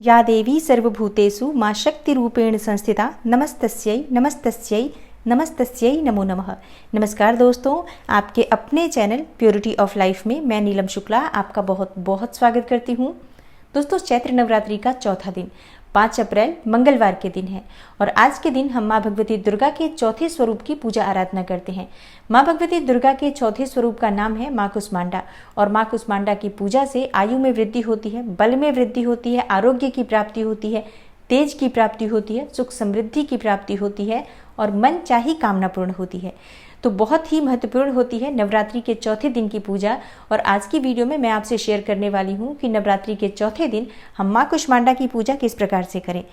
या देवी सर्वभूतेषु मां शक्तिरूपेण संस्थिता नमस्तस्यै नमस्तस्यै नमस्तस्यै नमो नमः। नमस्कार दोस्तों, आपके अपने चैनल प्योरिटी ऑफ लाइफ में मैं नीलम शुक्ला आपका बहुत बहुत स्वागत करती हूँ। दोस्तों, चैत्र नवरात्रि का चौथा दिन 5 अप्रैल मंगलवार के दिन है और आज के दिन हम माँ भगवती दुर्गा के चौथे स्वरूप की पूजा आराधना करते हैं। माँ भगवती दुर्गा के चौथे स्वरूप का नाम है माँ कुष्मांडा और माँ कुष्मांडा की पूजा से आयु में वृद्धि होती है, बल में वृद्धि होती है, आरोग्य की प्राप्ति होती है, तेज की प्राप्ति होती है, सुख समृद्धि की प्राप्ति होती है और मन चाही कामना पूर्ण होती है। तो बहुत ही महत्वपूर्ण होती है नवरात्रि के चौथे दिन की पूजा। और आज की वीडियो में मैं आपसे शेयर करने वाली हूँ कि नवरात्रि के चौथे दिन हम माँ कुष्मांडा की पूजा किस प्रकार से करें,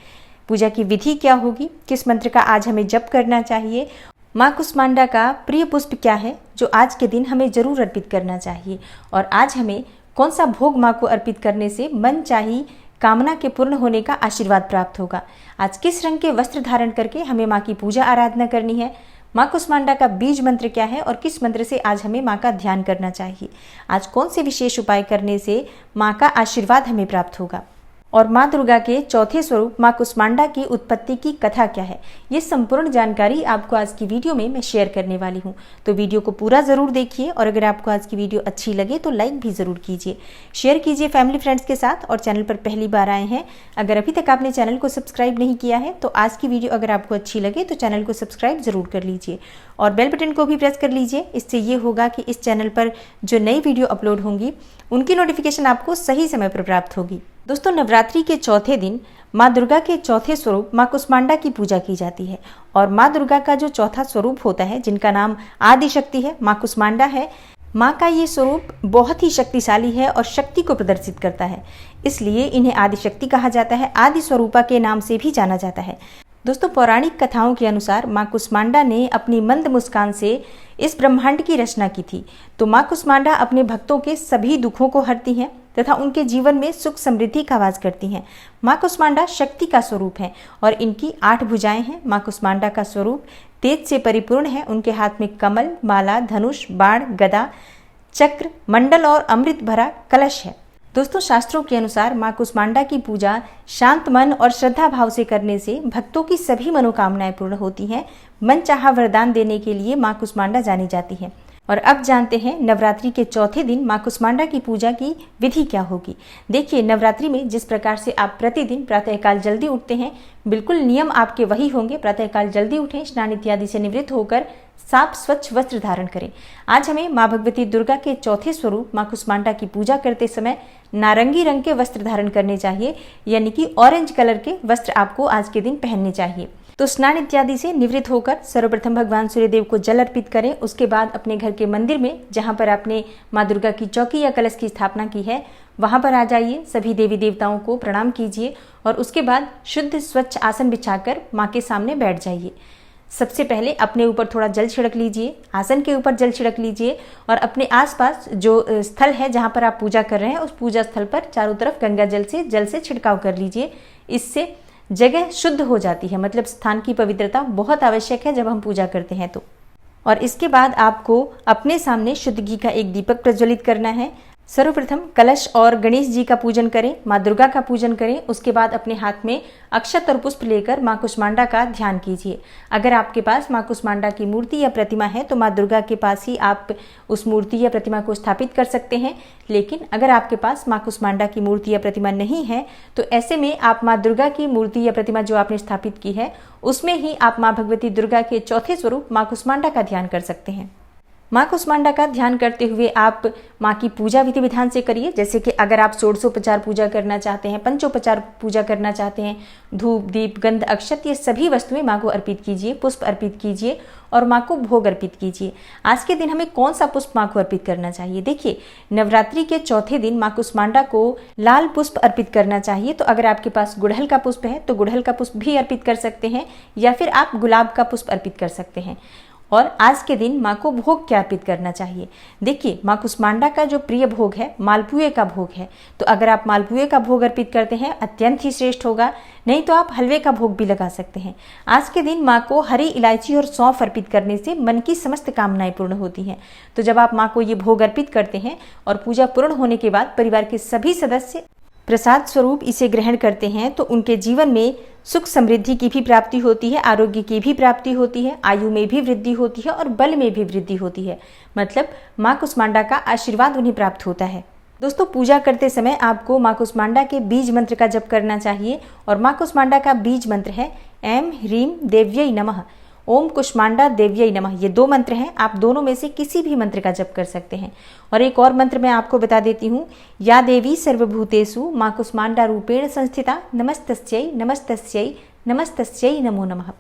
पूजा की विधि क्या होगी, किस मंत्र का आज हमें जप करना चाहिए, माँ कुष्मांडा का प्रिय पुष्प क्या है जो आज के दिन हमें जरूर अर्पित करना चाहिए और आज हमें कौन सा भोग माँ को अर्पित करने से मन चाही कामना के पूर्ण होने का आशीर्वाद प्राप्त होगा। आज किस रंग के वस्त्र धारण करके हमें माँ की पूजा आराधना करनी है, माँ कुष्मांडा का बीज मंत्र क्या है और किस मंत्र से आज हमें माँ का ध्यान करना चाहिए, आज कौन से विशेष उपाय करने से माँ का आशीर्वाद हमें प्राप्त होगा और माँ दुर्गा के चौथे स्वरूप माँ कुष्मांडा की उत्पत्ति की कथा क्या है, ये संपूर्ण जानकारी आपको आज की वीडियो में मैं शेयर करने वाली हूँ। तो वीडियो को पूरा ज़रूर देखिए और अगर आपको आज की वीडियो अच्छी लगे तो लाइक भी ज़रूर कीजिए, शेयर कीजिए फैमिली फ्रेंड्स के साथ। और चैनल पर पहली बार आए हैं, अगर अभी तक आपने चैनल को सब्सक्राइब नहीं किया है तो आज की वीडियो अगर आपको अच्छी लगे तो चैनल को सब्सक्राइब ज़रूर कर लीजिए और बेल बटन को भी प्रेस कर लीजिए। इससे ये होगा कि इस चैनल पर जो नई वीडियो अपलोड होंगी उनकी नोटिफिकेशन आपको सही समय पर प्राप्त होगी। दोस्तों, नवरात्रि के चौथे दिन माँ दुर्गा के चौथे स्वरूप माँ कुष्मांडा की पूजा की जाती है और माँ दुर्गा का जो चौथा स्वरूप होता है जिनका नाम आदि शक्ति है, माँ कुष्मांडा है, माँ का ये स्वरूप बहुत ही शक्तिशाली है और शक्ति को प्रदर्शित करता है, इसलिए इन्हें आदि शक्ति कहा जाता है, आदि स्वरूपा के नाम से भी जाना जाता है। दोस्तों, पौराणिक कथाओं के अनुसार माँ कुष्मांडा ने अपनी मंद मुस्कान से इस ब्रह्मांड की रचना की थी। तो माँ कुष्मांडा अपने भक्तों के सभी दुखों को हरती हैं तथा उनके जीवन में सुख समृद्धि का वास करती हैं। माँ कुष्मांडा शक्ति का स्वरूप है और इनकी 8 भुजाएं हैं। माँ कुष्मांडा का स्वरूप तेज से परिपूर्ण है। उनके हाथ में कमल, माला, धनुष, बाण, गदा, चक्र, मंडल और अमृत भरा कलश है। दोस्तों, शास्त्रों के अनुसार माँ कुष्मांडा की पूजा शांत मन और श्रद्धा भाव से करने से भक्तों की सभी मनोकामनाएं पूर्ण होती हैं। मन चाहा वरदान देने के लिए माँ कुष्मांडा जानी जाती है। और अब जानते हैं नवरात्रि के चौथे दिन माँ कुष्मांडा की पूजा की विधि क्या होगी। देखिए, नवरात्रि में जिस प्रकार से आप प्रतिदिन प्रातःकाल जल्दी उठते हैं, बिल्कुल नियम आपके वही होंगे। प्रातःकाल जल्दी उठें, स्नान इत्यादि से निवृत्त होकर साफ स्वच्छ वस्त्र धारण करें। आज हमें माँ भगवती दुर्गा के चौथे स्वरूप माँ कुष्मांडा की पूजा करते समय नारंगी रंग के वस्त्र धारण करने चाहिए, यानी कि ऑरेंज कलर के वस्त्र आपको आज के दिन पहनने चाहिए। तो स्नान इत्यादि से निवृत्त होकर सर्वप्रथम भगवान सूर्यदेव को जल अर्पित करें। उसके बाद अपने घर के मंदिर में जहाँ पर आपने माँ दुर्गा की चौकी या कलश की स्थापना की है वहाँ पर आ जाइए, सभी देवी देवताओं को प्रणाम कीजिए और उसके बाद शुद्ध स्वच्छ आसन बिछाकर माँ के सामने बैठ जाइए। सबसे पहले अपने ऊपर थोड़ा जल छिड़क लीजिए, आसन के ऊपर जल छिड़क लीजिए और अपने आसपास जो स्थल है जहाँ पर आप पूजा कर रहे हैं उस पूजा स्थल पर चारों तरफ गंगा जल से छिड़काव कर लीजिए। इससे जगह शुद्ध हो जाती है, मतलब स्थान की पवित्रता बहुत आवश्यक है जब हम पूजा करते हैं तो। और इसके बाद आपको अपने सामने शुद्ध घी का एक दीपक प्रज्वलित करना है। सर्वप्रथम कलश और गणेश जी का पूजन करें, माँ दुर्गा का पूजन करें। उसके बाद अपने हाथ में अक्षत और पुष्प लेकर माँ कुष्मांडा का ध्यान कीजिए। अगर आपके पास माँ कुष्मांडा की मूर्ति या प्रतिमा है तो माँ दुर्गा के पास ही आप उस मूर्ति या प्रतिमा को स्थापित कर सकते हैं। लेकिन अगर आपके पास माँ कुष्मांडा की मूर्ति या प्रतिमा नहीं है तो ऐसे में आप माँ दुर्गा की मूर्ति या प्रतिमा जो आपने स्थापित की है उसमें ही आप माँ भगवती दुर्गा के चौथे स्वरूप माँ कुष्मांडा का ध्यान कर सकते हैं। माँ कुष्मांडा का ध्यान करते हुए आप माँ की पूजा विधि विधान से करिए। जैसे कि अगर आप षोडशोपचार पूजा करना चाहते हैं, पंचोपचार पूजा करना चाहते हैं, धूप, दीप, गंध, अक्षत ये सभी वस्तुएं माँ को अर्पित कीजिए, पुष्प अर्पित कीजिए और माँ को भोग अर्पित कीजिए। आज के दिन हमें कौन सा पुष्प माँ को अर्पित करना चाहिए? देखिए, नवरात्रि के चौथे दिन माँ कुष्मांडा को लाल पुष्प अर्पित करना चाहिए। तो अगर आपके पास गुड़हल का पुष्प है तो गुड़हल का पुष्प भी अर्पित कर सकते हैं या फिर आप गुलाब का पुष्प अर्पित कर सकते हैं। और आज के दिन माँ को भोग क्या अर्पित करना चाहिए? देखिए, माँ कुष्मांडा का जो प्रिय भोग है मालपुए का भोग है। तो अगर आप मालपुए का भोग अर्पित करते हैं अत्यंत ही श्रेष्ठ होगा, नहीं तो आप हलवे का भोग भी लगा सकते हैं। आज के दिन माँ को हरी इलायची और सौंफ अर्पित करने से मन की समस्त कामनाएं पूर्ण होती हैं। तो जब आप माँ को ये भोग अर्पित करते हैं और पूजा पूर्ण होने के बाद परिवार के सभी सदस्य प्रसाद स्वरूप इसे ग्रहण करते हैं तो उनके जीवन में सुख समृद्धि की भी प्राप्ति होती है, आरोग्य की भी प्राप्ति होती है, आयु में भी वृद्धि होती है और बल में भी वृद्धि होती है। मतलब माँ कुष्मांडा का आशीर्वाद उन्हें प्राप्त होता है। दोस्तों, पूजा करते समय आपको माँ कुष्मांडा के बीज मंत्र का जप करना चाहिए और माँ कुष्मांडा का बीज मंत्र है ऐं ह्रीं देव्यै नमः, ओम कुष्मांडा देव्यै नमः। ये 2 मंत्र हैं, आप दोनों में से किसी भी मंत्र का जप कर सकते हैं। और एक और मंत्र मैं आपको बता देती हूँ, या देवी सर्वभूतेषु माँ कुष्मांडा रूपेण संस्थिता नमस्तस्यै नमस्तस्यै नमस्तस्यै नमो नमः।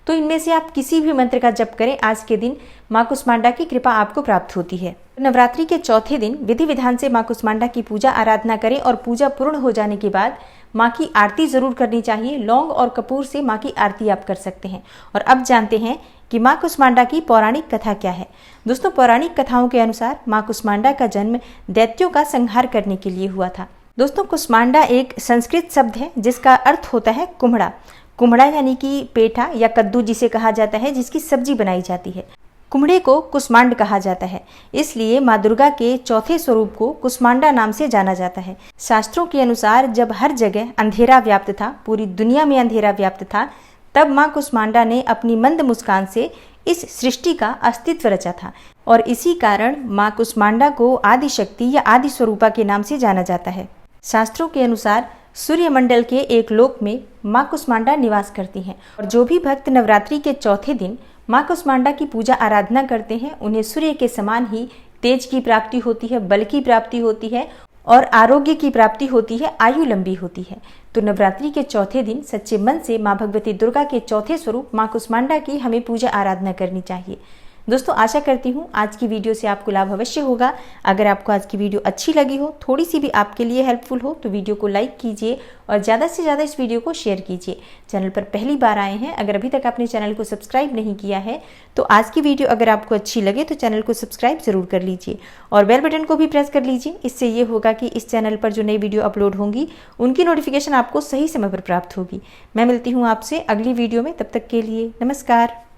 तो इनमें से आप किसी भी मंत्र का जप करें, आज के दिन माँ कुष्मांडा की कृपा आपको प्राप्त होती है। नवरात्रि के चौथे दिन विधि विधान से माँ कुष्मांडा की पूजा आराधना करें और पूजा पूर्ण हो जाने के बाद माँ की आरती जरूर करनी चाहिए। लौंग और कपूर से माँ की आरती आप कर सकते हैं। और अब जानते हैं कि माँ कुष्मांडा की पौराणिक कथा क्या है। दोस्तों, पौराणिक कथाओं के अनुसार माँ कुष्मांडा का जन्म दैत्यों का संहार करने के लिए हुआ था। दोस्तों, कुष्मांडा एक संस्कृत शब्द है जिसका अर्थ होता है कुम्हड़ा। कुम्हड़ा यानी कि पेठा या कद्दू जिसे कहा जाता है, जिसकी सब्जी बनाई जाती है। कुम्हड़े को कुष्मांड कहा जाता है, इसलिए माँ दुर्गा के चौथे स्वरूप को कुष्मांडा नाम से जाना जाता है। शास्त्रों के अनुसार जब हर जगह अंधेरा व्याप्त था, पूरी दुनिया में अंधेरा व्याप्त था, तब माँ कुष्मांडा ने अपनी मंद मुस्कान से इस सृष्टि का अस्तित्व रचा था और इसी कारण माँ कुष्मांडा को आदि शक्ति या आदि स्वरूपा के नाम से जाना जाता है। शास्त्रों के अनुसार सूर्यमंडल के एक लोक में माँ कुष्मांडा निवास करती हैं और जो भी भक्त नवरात्रि के चौथे दिन माँ कुष्मांडा की पूजा आराधना करते हैं, उन्हें सूर्य के समान ही तेज की प्राप्ति होती है, बल की प्राप्ति होती है और आरोग्य की प्राप्ति होती है, आयु लंबी होती है। तो नवरात्रि के चौथे दिन सच्चे मन से माँ भगवती दुर्गा के चौथे स्वरूप माँ कुष्मांडा की हमें पूजा आराधना करनी चाहिए। दोस्तों, आशा करती हूँ आज की वीडियो से आपको लाभ अवश्य होगा। अगर आपको आज की वीडियो अच्छी लगी हो, थोड़ी सी भी आपके लिए हेल्पफुल हो, तो वीडियो को लाइक कीजिए और ज़्यादा से ज़्यादा इस वीडियो को शेयर कीजिए। चैनल पर पहली बार आए हैं, अगर अभी तक आपने चैनल को सब्सक्राइब नहीं किया है, तो आज की वीडियो अगर आपको अच्छी लगे तो चैनल को सब्सक्राइब जरूर कर लीजिए और बेल बटन को भी प्रेस कर लीजिए। इससे ये होगा कि इस चैनल पर जो नई वीडियो अपलोड होंगी उनकी नोटिफिकेशन आपको सही समय पर प्राप्त होगी। मैं मिलती हूँ आपसे अगली वीडियो में, तब तक के लिए नमस्कार।